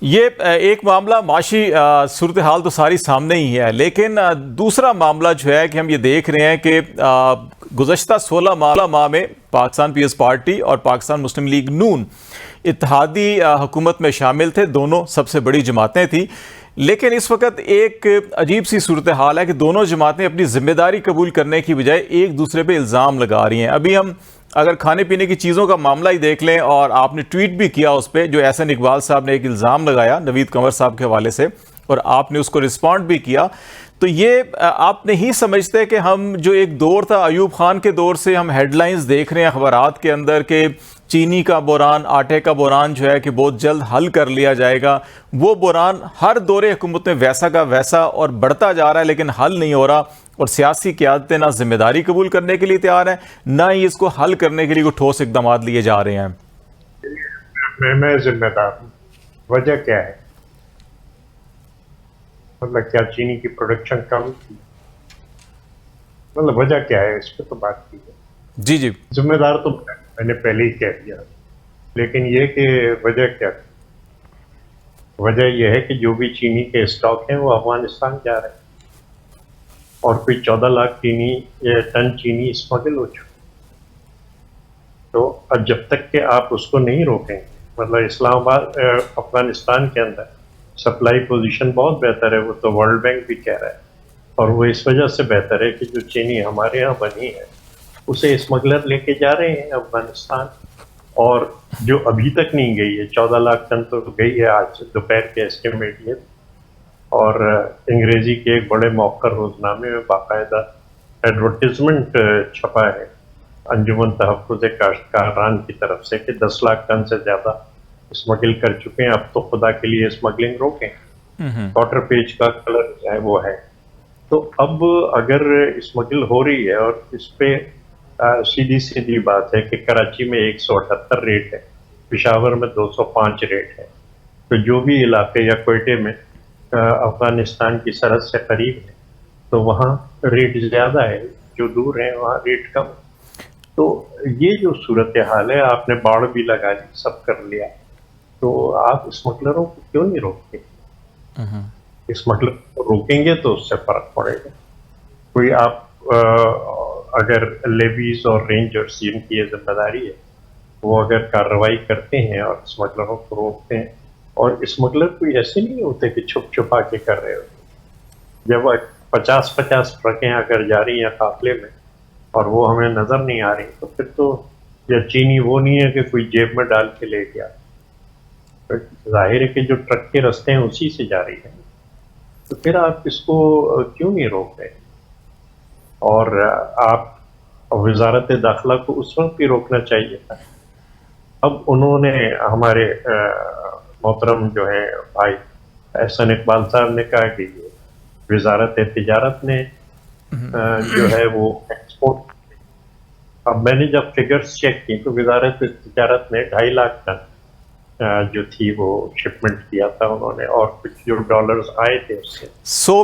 ये एक मामला माशी सूरत हाल तो सारी सामने ही है, लेकिन दूसरा मामला जो है कि हम ये देख रहे हैं कि गुज़श्ता 16 माह में पाकिस्तान पीपल्स पार्टी और पाकिस्तान मुस्लिम लीग नून इत्तेहादी हुकूमत में शामिल थे, दोनों सबसे बड़ी जमातें थी। लेकिन इस वक्त एक अजीब सी सूरत हाल है कि दोनों जमातें अपनी जिम्मेदारी कबूल करने की बजाय एक दूसरे पर इल्ज़ाम लगा रही हैं। अभी हम अगर खाने पीने की चीज़ों का मामला ही देख लें, और आपने ट्वीट भी किया उस पर, जो एहसन इकबाल साहब ने एक इल्ज़ाम लगाया नवीद कंवर साहब के हवाले से, और आपने उसको रिस्पॉन्ड भी किया, तो ये आप नहीं समझते कि हम जो एक दौर था अयूब खान के दौर से हम हेडलाइंस देख रहे हैं अखबारात के अंदर के चीनी का बुरान, आटे का बुरान जो है कि बहुत जल्द हल कर लिया जाएगा, वो बुरान हर दौरे हुकूमत में वैसा का वैसा और बढ़ता जा रहा है, लेकिन हल नहीं हो रहा। और सियासी क़यादतें ना जिम्मेदारी कबूल करने के लिए तैयार है, ना ही इसको हल करने के लिए कोई ठोस इकदाम लिए जा रहे हैं। मैं जिम्मेदार हूँ। वजह क्या है? मतलब क्या चीनी की प्रोडक्शन कम थी? मतलब वजह क्या है, इस पर तो बात की है। जी जी, जिम्मेदार तो मैंने पहले ही कह दिया, लेकिन ये कि वजह क्या है? वजह यह है कि जो भी चीनी के स्टॉक हैं वो अफगानिस्तान जा रहे हैं, और कोई 14 लाख टन चीनी स्मगल हो चुकी। तो अब जब तक कि आप उसको नहीं रोकेंगे, मतलब इस्लामाबाद अफगानिस्तान के अंदर सप्लाई पोजीशन बहुत बेहतर है, वो तो वर्ल्ड बैंक भी कह रहा है, और वो इस वजह से बेहतर है कि जो चीनी हमारे यहाँ बनी है उसे स्मगलर लेके जा रहे हैं अफगानिस्तान, और जो अभी तक नहीं गई है 14 लाख टन तो गई है आज दोपहर के एस्टिमेट ये। और अंग्रेजी के एक बड़े मौकर रोजनामे में बाकायदा एडवर्टीजमेंट छपा है अंजुमन तहफ़्फ़ुज़ काश्तकारान की तरफ से कि 10 लाख टन से ज़्यादा स्मगल कर चुके हैं, अब तो खुदा के लिए स्मगलिंग रोकें। क्वार्टर पेज का कलर जो है वो है। तो अब अगर स्मगल हो रही है, और इस पे सीधी सीधी बात है कि कराची में 178 रेट है, पेशावर में 205 रेट है, तो जो भी इलाके या क्वेटे में अफगानिस्तान की सरहद से करीब है तो वहाँ रेट ज़्यादा है, जो दूर है वहाँ रेट कम। तो ये जो सूरत हाल है, आपने बाड़ भी लगा दी, सब कर लिया, तो आप स्मगलरों को क्यों नहीं रोकते? स्मगलर को रोकेंगे तो उससे फर्क पड़ेगा। कोई आप अगर लेवीज और रेंजर्स जिनकी ये जिम्मेदारी है, वो अगर कार्रवाई करते हैं और स्मगलरों को रोकते हैं, और स्मगलर कोई ऐसे नहीं होते कि छुप छुपा के कर रहे होते। जब 50-50 ट्रकें अगर जा रही हैं काफिले में और वो हमें नजर नहीं आ रही, तो फिर तो या चीनी वो नहीं है कि कोई जेब में डाल के ले गया, तो जाहिर है कि जो ट्रक के रास्ते हैं उसी से जा रही है, तो फिर आप इसको क्यों नहीं रोक रहे? और आप वजारत दाखिला को उस वक्त भी रोकना चाहिए था। अब उन्होंने हमारे मोहतरम जो है भाई एहसन इकबाल साहब ने कहा कि वजारत तिजारत ने जो है वो एक्सपोर्ट। अब मैंने जब फिगर्स चेक की तो वजारत तिजारत ने 2.5 लाख टन जो थी वो शिपमेंट किया था उन्होंने, और कुछ जो डॉलर्स आए थे उससे 100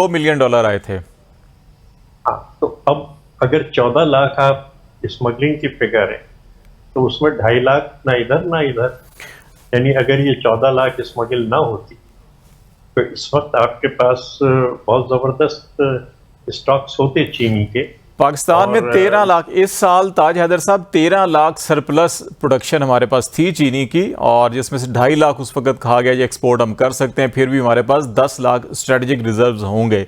मिलियन डॉलर आए थे। हाँ, तो अब अगर 14 लाख आप स्मगलिंग की फिगर है, तो उसमें 2.5 लाख ना इधर ना इधर, यानी अगर ये 14 लाख स्मगल ना होती तो इस वक्त आपके पास बहुत जबरदस्त स्टॉक्स होते चीनी के। पाकिस्तान में 13 लाख इस साल, ताज हैदर साहब, 13 लाख सरप्लस प्रोडक्शन हमारे पास थी चीनी की, और जिसमें से 2.5 लाख उस वक्त कहा गया एक्सपोर्ट हम कर सकते हैं, फिर भी हमारे पास 10 लाख स्ट्रेटेजिक रिजर्व्स होंगे।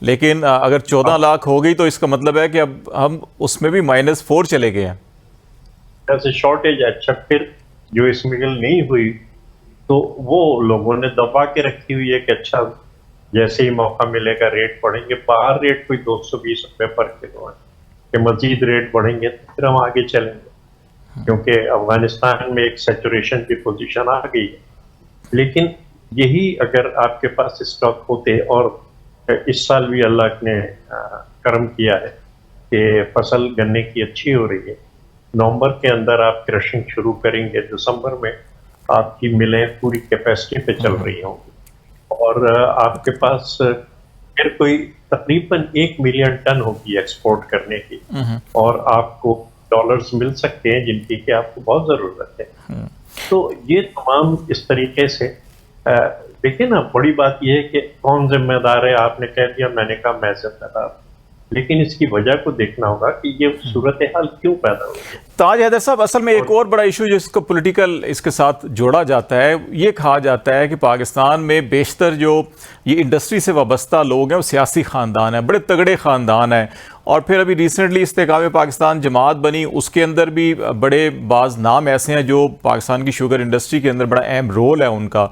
लेकिन अगर 14 लाख हो गई तो इसका मतलब है कि अब हम उसमें भी -4 चले गए हैं। ऐसे शॉर्टेज है। अच्छा, फिर जो स्मगल नहीं हुई तो वो लोगों ने दबा के रखी हुई है कि अच्छा जैसे ही मौका मिलेगा रेट बढ़ेंगे। बाहर रेट कोई 220 रुपये पर किलो है कि मजीद रेट बढ़ेंगे तो फिर हम आगे चलेंगे, क्योंकि अफगानिस्तान में एक सैचुरेशन की पोजीशन आ गई है। लेकिन यही अगर आपके पास स्टॉक होते, और इस साल भी अल्लाह ने करम किया है कि फसल गन्ने की अच्छी हो रही है, नवंबर के अंदर आप क्रशिंग शुरू करेंगे, दिसंबर में आपकी मिलें पूरी कैपेसिटी पे चल रही होंगी, और आपके पास फिर कोई तकरीबन 1 मिलियन टन होगी एक्सपोर्ट करने की, और आपको डॉलर्स मिल सकते हैं जिनकी कि आपको बहुत जरूरत है। तो ये तमाम इस तरीके से देखिए ना, बड़ी बात यह है कि कौन जिम्मेदार है, आपने कह दिया, मैंने कहा मैं जिम्मेदार हूं। लेकिन इसकी वजह को देखना होगा कि ये सूरत हाल क्यों पैदा हुई है। ताज हैदर साहब, असल में एक और बड़ा इशू जिसको पॉलिटिकल इसके साथ जोड़ा जाता है, ये कहा जाता है कि पाकिस्तान में बेशतर जो ये इंडस्ट्री से वाबस्ता लोग हैं वो सियासी ख़ानदान हैं, बड़े तगड़े ख़ानदान हैं। और फिर अभी रिसेंटली इस्तेकाम पाकिस्तान जमात बनी, उसके अंदर भी बड़े बाज़ नाम ऐसे हैं जो पाकिस्तान की शुगर इंडस्ट्री के अंदर बड़ा अहम रोल है उनका।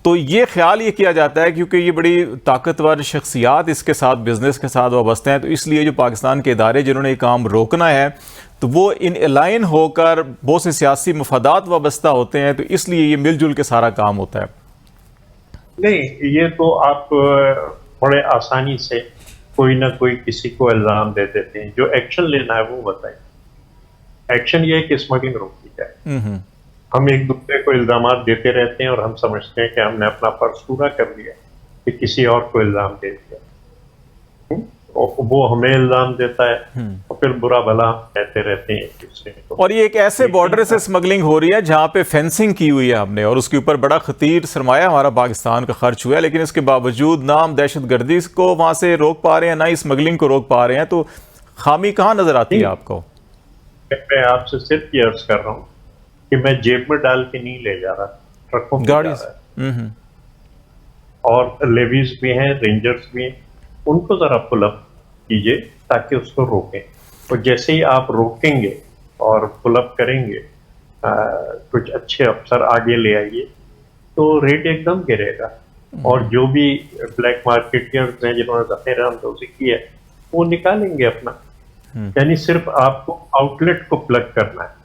तो ये ख्याल ये किया जाता है क्योंकि ये बड़ी ताकतवर शख्सियात इसके साथ बिजनेस के साथ वाबस्ते हैं, तो इसलिए जो पाकिस्तान के इदारे जिन्होंने ये काम रोकना है तो वो इन अलाइन होकर बहुत से सियासी मफादात वाबस्ता होते हैं, तो इसलिए ये मिलजुल के सारा काम होता है। नहीं, ये तो आप बड़े आसानी से कोई ना कोई किसी को इल्जाम दे देते हैं। जो एक्शन लेना है वो बताइए। एक्शन ये है कि स्मगलिंग रोकी जाए। हम एक दूसरे को इल्जाम देते रहते हैं और हम समझते हैं कि हमने अपना फर्ज पूरा कर लिया कि किसी और को इल्जाम दे दिया। वो हमें इल्जाम देता है और फिर बुरा भला कहते रहते हैं एक दूसरे को। और ये एक ऐसे बॉर्डर से स्मगलिंग हो रही है जहां पे फेंसिंग की हुई है हमने, और उसके ऊपर बड़ा खतीर सरमाया हमारा पाकिस्तान का खर्च हुआ है, लेकिन इसके बावजूद ना हम दहशतगर्दी को वहां से रोक पा रहे हैं, ना ही स्मगलिंग को रोक पा रहे हैं। तो खामी कहाँ नजर आती है आपको? मैं आपसे सिर्फ ये अर्ज कर रहा हूँ कि मैं जेब में डाल के नहीं ले जा रहा, ट्रकों में गाड़ी जा रहा है। और लेवीज भी हैं, रेंजर्स भी हैं, उनको जरा पुल अप कीजिए ताकि उसको रोकें। और जैसे ही आप रोकेंगे और पुल अप करेंगे, कुछ अच्छे अफसर आगे ले आइए, तो रेट एकदम गिरेगा। और जो भी ब्लैक मार्केटियर्स हैं जिन्होंने ज़ख़ीरा अंदोज़ी की है, वो निकालेंगे अपना। यानी सिर्फ आपको आउटलेट को प्लग करना है।